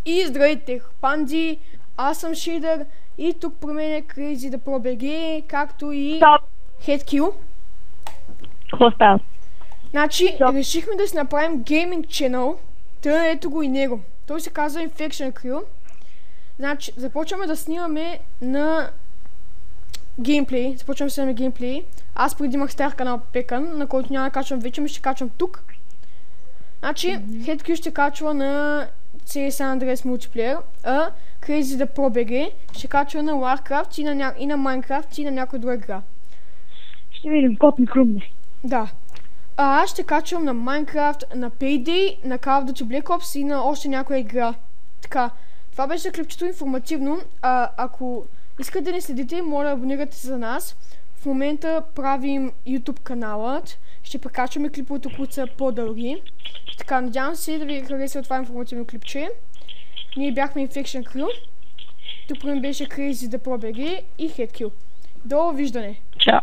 И здравейте, панди, аз съм Шидър и тук при мен е Crazy the Pro BG, както и HeadKill. Какво става? Значи, решихме да си направим гейминг ченъл, тъй ето го и него. Той се казва Infection Crew. Значи, започваме да снимаме на геймплей. Аз преди имах стар канал Пекан, на който няма да качвам вече, но ще качвам тук. Значи, HeadKill ще качва на CS San Andreas Multiplayer, а Crazy the Pro BG ще качва на Warcraft и на Minecraft и на някоя друга игра. Ще видим, код ми хрумне. Да. А аз ще качвам на Minecraft, на Payday, на Call of Duty Black Ops и на още някоя игра. Така, това беше клипчето информативно. Ако искате да ни следите, моля абонирайте се за нас. В момента правим YouTube каналът. Ще прекачваме клиповете, които са по-дълги. Така, надявам се да ви хареса това информативно клипче. Ние бяхме Infection Crew. Тук при мен беше Crazy the Pro BG и HeadKill. До виждане! Чао!